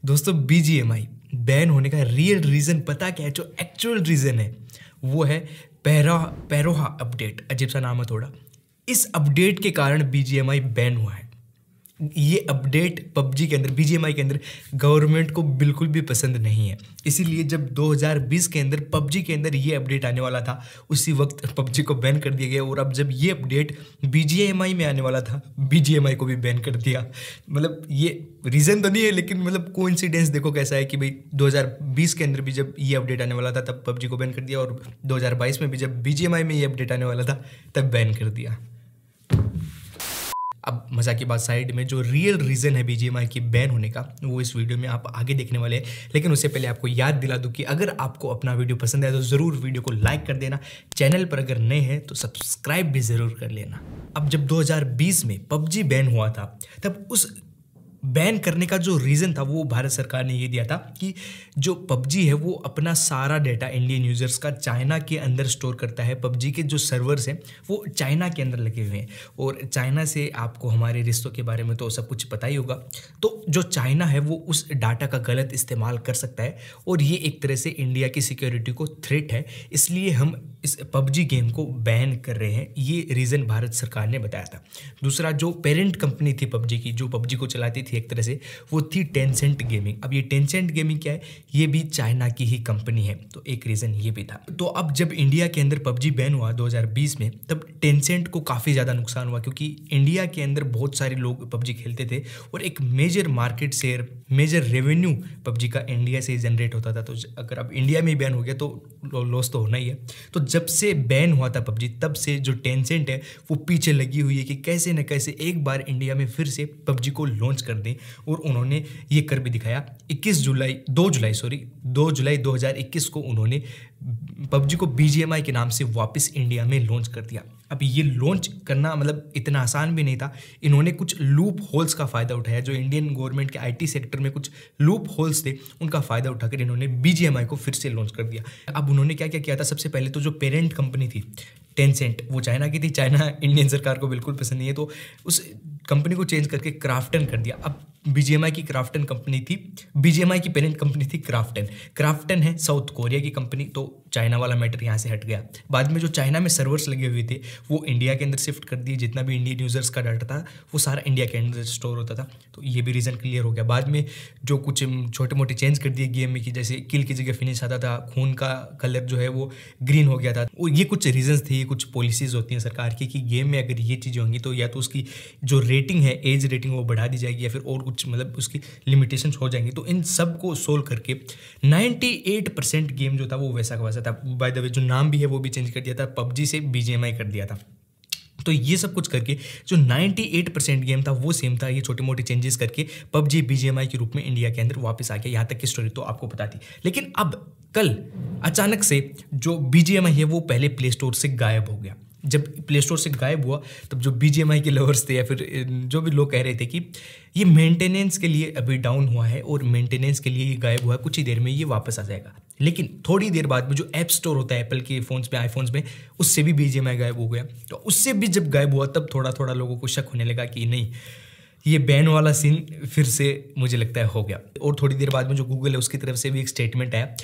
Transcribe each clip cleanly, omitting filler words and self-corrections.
दोस्तों BGMI ban होने का रियल रीज़न पता क्या है? जो एक्चुअल रीज़न है वो है पैरोहा अपडेट। अजीब सा नाम है थोड़ा। इस अपडेट के कारण बीजीएमआई बैन हुआ है। ये अपडेट पबजी के अंदर, बीजीएमआई के अंदर गवर्नमेंट को बिल्कुल भी पसंद नहीं है। इसीलिए जब 2020 के अंदर पबजी के अंदर ये अपडेट आने वाला था, उसी वक्त पबजी को बैन कर दिया गया। और अब जब ये अपडेट बीजीएमआई में आने वाला था, बीजीएमआई को भी बैन कर दिया। मतलब ये रीज़न तो नहीं है, लेकिन मतलब कोइंसिडेंस देखो कैसा है कि भाई 2020 के अंदर भी जब ये अपडेट आने वाला था तब पबजी को बैन कर दिया, और 2022 में भी जब बीजीएमआई में ये अपडेट आने वाला था तब बैन कर दिया। अब मज़ाक की बात साइड में, जो रियल रीज़न है बीजीएमआई की बैन होने का वो इस वीडियो में आप आगे देखने वाले हैं। लेकिन उससे पहले आपको याद दिला दूं कि अगर आपको अपना वीडियो पसंद आए तो ज़रूर वीडियो को लाइक कर देना। चैनल पर अगर नए हैं तो सब्सक्राइब भी ज़रूर कर लेना। अब जब 2020 में पबजी बैन हुआ था, तब उस बैन करने का जो रीज़न था वो भारत सरकार ने ये दिया था कि जो पबजी है वो अपना सारा डेटा इंडियन यूज़र्स का चाइना के अंदर स्टोर करता है। पबजी के जो सर्वर्स हैं वो चाइना के अंदर लगे हुए हैं, और चाइना से आपको हमारे रिश्तों के बारे में तो सब कुछ पता ही होगा। तो जो चाइना है वो उस डाटा का गलत इस्तेमाल कर सकता है, और ये एक तरह से इंडिया की सिक्योरिटी को थ्रेट है। इसलिए हम इस पबजी गेम को बैन कर रहे हैं, ये रीज़न भारत सरकार ने बताया था। दूसरा, जो पेरेंट कंपनी थी पबजी की, जो पबजी को चलाती थी एक तरह से, वो थी टेंसेंट गेमिंग। अब ये टेंसेंट गेमिंग क्या है? ये भी चाइना की ही कंपनी है, तो एक रीज़न ये भी था। तो अब जब इंडिया के अंदर पबजी बैन हुआ 2020 में, तब टेंसेंट को काफ़ी ज़्यादा नुकसान हुआ, क्योंकि इंडिया के अंदर बहुत सारे लोग पबजी खेलते थे और एक major market share, major revenue PUBG का इंडिया से जनरेट होता था। तो अगर अब इंडिया में बैन हो गया तो लॉस तो होना ही है। तो जब से बैन हुआ था पबजी, तब से जो टेंसेंट है वो पीछे लगी हुई है कि कैसे न कैसे एक बार इंडिया में फिर से पबजी को लॉन्च कर दें, और उन्होंने ये कर भी दिखाया। 2 जुलाई 2021 को उन्होंने पबजी को बीजीएमआई के नाम से वापस इंडिया में लॉन्च कर दिया। अब ये लॉन्च करना मतलब इतना आसान भी नहीं था। इन्होंने कुछ लूप होल्स का फ़ायदा उठाया, जो इंडियन गवर्नमेंट के आईटी सेक्टर में कुछ लूप होल्स थे, उनका फ़ायदा उठाकर इन्होंने बीजीएमआई को फिर से लॉन्च कर दिया। अब उन्होंने क्या क्या किया था? सबसे पहले तो जो पेरेंट कंपनी थी टेंसेंट, वो चाइना की थी। चाइना इंडियन सरकार को बिल्कुल पसंद नहीं है, तो उस कंपनी को चेंज करके क्राफ्टन कर दिया। अब बीजीएमआई की क्राफ्टन कंपनी थी, बीजीएमआई की पेरेंट कंपनी थी क्राफ्टन है साउथ कोरिया की कंपनी, तो चाइना वाला मैटर यहाँ से हट गया। बाद में जो चाइना में सर्वर्स लगे हुए थे वो इंडिया के अंदर शिफ्ट कर दिए। जितना भी इंडियन यूज़र्स का डाटा था वो सारा इंडिया के अंदर स्टोर होता था, तो ये भी रीज़न क्लियर हो गया। बाद में जो कुछ छोटे मोटे चेंज कर दिए गेम में, कि जैसे किल की जगह फिनिश आता था, खून का कलर जो है वो ग्रीन हो गया था। वो ये कुछ रीजंस थे, कुछ पॉलिसीज़ होती हैं सरकार की कि गेम में अगर ये चीज़ें होंगी तो या तो उसकी जो रेटिंग है, एज रेटिंग, वो बढ़ा दी जाएगी, या फिर और कुछ मतलब उसकी लिमिटेशंस हो जाएंगी। तो इन सब को सोल्व करके 98% गेम जो था वो वैसा का वैसा था। बाय द वे जो नाम भी है वो भी चेंज कर दिया था, पबजी से बीजीएमआई कर दिया था। तो ये सब कुछ करके जो 98% गेम था वो सेम था। ये छोटे मोटे चेंजेस करके पबजी बीजीएमआई के रूप में इंडिया के अंदर वापस आ गया। यहाँ तक की स्टोरी तो आपको पता थी। लेकिन अब कल अचानक से जो बीजीएमआई है वो पहले प्ले स्टोर से गायब हो गया। जब प्ले स्टोर से गायब हुआ तब जो बीजीएमआई के लवर्स थे या फिर जो भी लोग कह रहे थे कि ये मेंटेनेंस के लिए अभी डाउन हुआ है और मेंटेनेंस के लिए ये गायब हुआ है, कुछ ही देर में ये वापस आ जाएगा। लेकिन थोड़ी देर बाद में जो ऐप स्टोर होता है एप्पल के फ़ोन्स में, आईफोन्स में, उससे भी बीजीएमआई गायब हो गया। तो उससे भी जब गायब हुआ तब थोड़ा थोड़ा लोगों को शक होने लगा कि नहीं, ये बैन वाला सीन फिर से मुझे लगता है हो गया। और थोड़ी देर बाद में जो गूगल है उसकी तरफ से भी एक स्टेटमेंट आया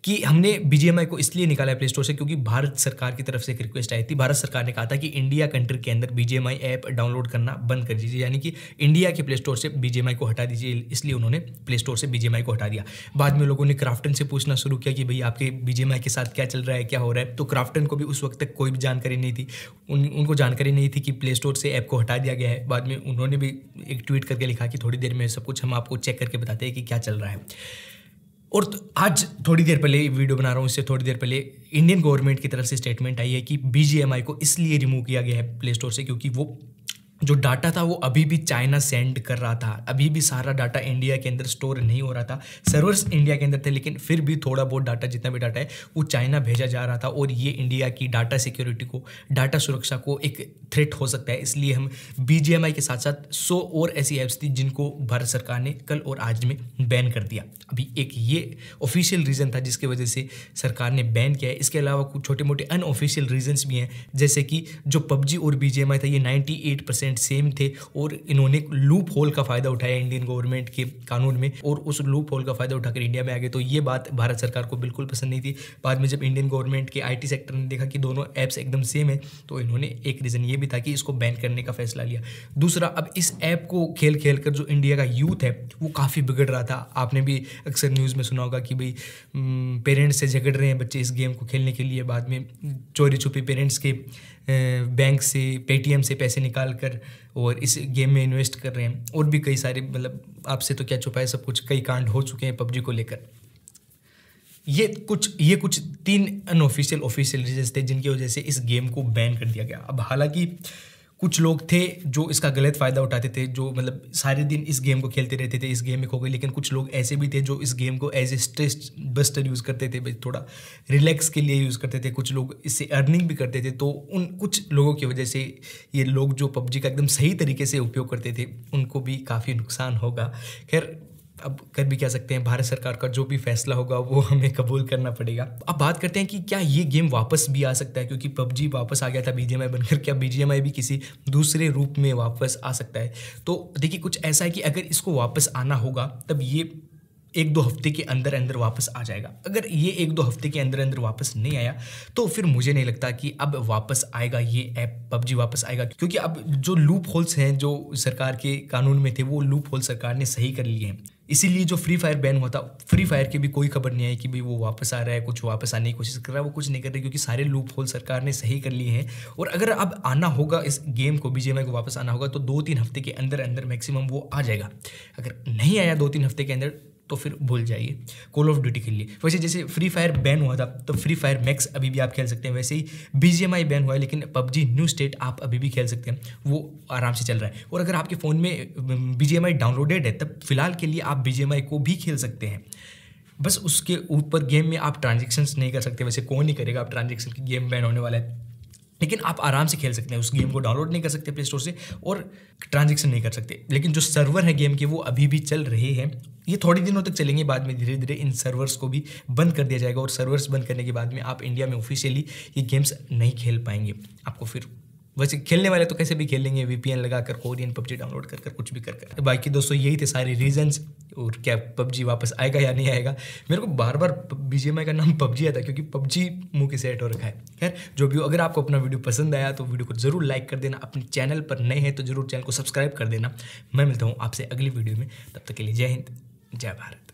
कि हमने बीजीएमआई को इसलिए निकाला है प्ले स्टोर से क्योंकि भारत सरकार की तरफ से एक रिक्वेस्ट आई थी। भारत सरकार ने कहा था कि इंडिया कंट्री के अंदर बीजीएमआई ऐप डाउनलोड करना बंद कर दीजिए, यानी कि इंडिया के प्ले स्टोर से बीजीएमआई को हटा दीजिए। इसलिए उन्होंने प्ले स्टोर से बीजीएमआई को हटा दिया। बाद में लोगों ने क्राफ्टन से पूछना शुरू किया कि भाई आपके बीजीएमआई के साथ क्या चल रहा है, क्या हो रहा है। तो क्राफ्टन को भी उस वक्त तक कोई भी जानकारी नहीं थी, उनको जानकारी नहीं थी कि प्ले स्टोर से ऐप को हटा दिया गया है। बाद में उन्होंने भी एक ट्वीट करके लिखा कि थोड़ी देर में सब कुछ हम आपको चेक करके बताते हैं कि क्या चल रहा है। और आज थोड़ी देर पहले वीडियो बना रहा हूँ, इससे थोड़ी देर पहले इंडियन गवर्नमेंट की तरफ से स्टेटमेंट आई है कि बीजीएमआई को इसलिए रिमूव किया गया है प्ले स्टोर से क्योंकि वो जो डाटा था वो अभी भी चाइना सेंड कर रहा था। अभी भी सारा डाटा इंडिया के अंदर स्टोर नहीं हो रहा था। सर्वर्स इंडिया के अंदर थे, लेकिन फिर भी थोड़ा बहुत डाटा, जितना भी डाटा है वो चाइना भेजा जा रहा था। और ये इंडिया की डाटा सिक्योरिटी को, डाटा सुरक्षा को एक थ्रेट हो सकता है। इसलिए हम बीजीएमआई के साथ साथ 100 और ऐसी ऐप्स थी जिनको भारत सरकार ने कल और आज में बैन कर दिया। अभी एक ये ऑफिशियल रीज़न था जिसकी वजह से सरकार ने बैन किया है। इसके अलावा कुछ छोटे मोटे अनऑफिशियल रीजंस भी हैं, जैसे कि जो पबजी और बीजीएमआई था ये 98% 100% सेम थे और इन्होंने लूप होल का फ़ायदा उठाया इंडियन गवर्नमेंट के कानून में और उस लूप होल का फ़ायदा उठाकर इंडिया में आ गए। तो ये बात भारत सरकार को बिल्कुल पसंद नहीं थी। बाद में जब इंडियन गवर्नमेंट के IT सेक्टर ने देखा कि दोनों ऐप्स एकदम सेम है तो इन्होंने एक रीज़न ये भी था कि इसको बैन करने का फैसला लिया। दूसरा, अब इस ऐप को खेल खेल कर जो इंडिया का यूथ है वो काफ़ी बिगड़ रहा था। आपने भी अक्सर न्यूज़ में सुना होगा कि भाई पेरेंट्स से झगड़ रहे हैं बच्चे इस गेम को खेलने के लिए, बाद में चोरी छुपी पेरेंट्स के बैंक से पेटीएम से पैसे निकाल कर और इस गेम में इन्वेस्ट कर रहे हैं। और भी कई सारे, मतलब आपसे तो क्या छुपा है, सब कुछ, कई कांड हो चुके हैं PUBG को लेकर। ये कुछ 3 अनऑफिशियल ऑफिशियल रीजंस थे जिनकी वजह से इस गेम को बैन कर दिया गया। अब हालांकि कुछ लोग थे जो इसका गलत फ़ायदा उठाते थे, जो मतलब सारे दिन इस गेम को खेलते रहते थे, इस गेम में खो गए। लेकिन कुछ लोग ऐसे भी थे जो इस गेम को as a stress buster use करते थे, भाई थोड़ा रिलैक्स के लिए यूज़ करते थे। कुछ लोग इससे अर्निंग भी करते थे। तो उन कुछ लोगों की वजह से ये लोग जो PUBG का एकदम सही तरीके से उपयोग करते थे उनको भी काफ़ी नुकसान होगा। खैर, अब कर भी क्या सकते हैं, भारत सरकार का जो भी फैसला होगा वो हमें कबूल करना पड़ेगा। अब बात करते हैं कि क्या ये गेम वापस भी आ सकता है, क्योंकि PUBG वापस आ गया था BGMI बनकर, क्या BGMI भी किसी दूसरे रूप में वापस आ सकता है? तो देखिए, कुछ ऐसा है कि अगर इसको वापस आना होगा तब ये 1-2 हफ्ते के अंदर अंदर वापस आ जाएगा। अगर ये 1-2 हफ्ते के अंदर अंदर वापस नहीं आया तो फिर मुझे नहीं लगता कि अब वापस आएगा ये ऐप, PUBG वापस आएगा। क्योंकि अब जो लूप होल्स हैं जो सरकार के कानून में थे वो लूप होल सरकार ने सही कर लिए हैं। इसीलिए जो फ्री फायर बैन हुआ था, फ्री फायर की भी कोई खबर नहीं आई कि भाई वो वापस आ रहा है, कुछ वापस आने की कोशिश कर रहा है, वो कुछ नहीं कर रही, क्योंकि सारे लूप होल सरकार ने सही कर लिए हैं। और अगर अब आना होगा इस गेम को, BGMI को वापस आना होगा तो 2-3 हफ्ते के अंदर अंदर मैक्सिमम वो आ जाएगा। अगर नहीं आया 2-3 हफ्ते के अंदर तो फिर भूल जाइए, कॉल ऑफ ड्यूटी के लिए। वैसे जैसे फ्री फायर बैन हुआ था तो फ्री फायर मैक्स अभी भी आप खेल सकते हैं, वैसे ही BGMI बैन हुआ है लेकिन PUBG न्यू स्टेट आप अभी भी खेल सकते हैं, वो आराम से चल रहा है। और अगर आपके फ़ोन में BGMI डाउनलोडेड है तब फिलहाल के लिए आप BGMI को भी खेल सकते हैं। बस उसके ऊपर गेम में आप ट्रांजेक्शन्स नहीं कर सकते, वैसे कौन नहीं करेगा आप ट्रांजेक्शन की, गेम बैन होने वाला है। लेकिन आप आराम से खेल सकते हैं, उस गेम को डाउनलोड नहीं कर सकते प्ले स्टोर से और ट्रांजैक्शन नहीं कर सकते। लेकिन जो सर्वर है गेम के वो अभी भी चल रहे हैं, ये थोड़े दिनों तक चलेंगे, बाद में धीरे धीरे इन सर्वर्स को भी बंद कर दिया जाएगा। और सर्वर्स बंद करने के बाद में आप इंडिया में ऑफिशियली ये गेम्स नहीं खेल पाएंगे। आपको फिर वैसे खेलने वाले तो कैसे भी खेल लेंगे, VPN लगाकर, कोरियन PUBG डाउनलोड कर कुछ भी कर। बाकी दोस्तों यही थे सारे रीजंस। और क्या PUBG वापस आएगा या नहीं आएगा? मेरे को बार बार BGMI का नाम PUBG आता है क्योंकि PUBG मुंह के सेट हो रखा है। खैर जो भी हो, अगर आपको अपना वीडियो पसंद आया तो वीडियो को जरूर लाइक कर देना। अपने चैनल पर नए हैं तो जरूर चैनल को सब्सक्राइब कर देना। मैं मिलता हूँ आपसे अगली वीडियो में, तब तक के लिए जय हिंद, जय भारत।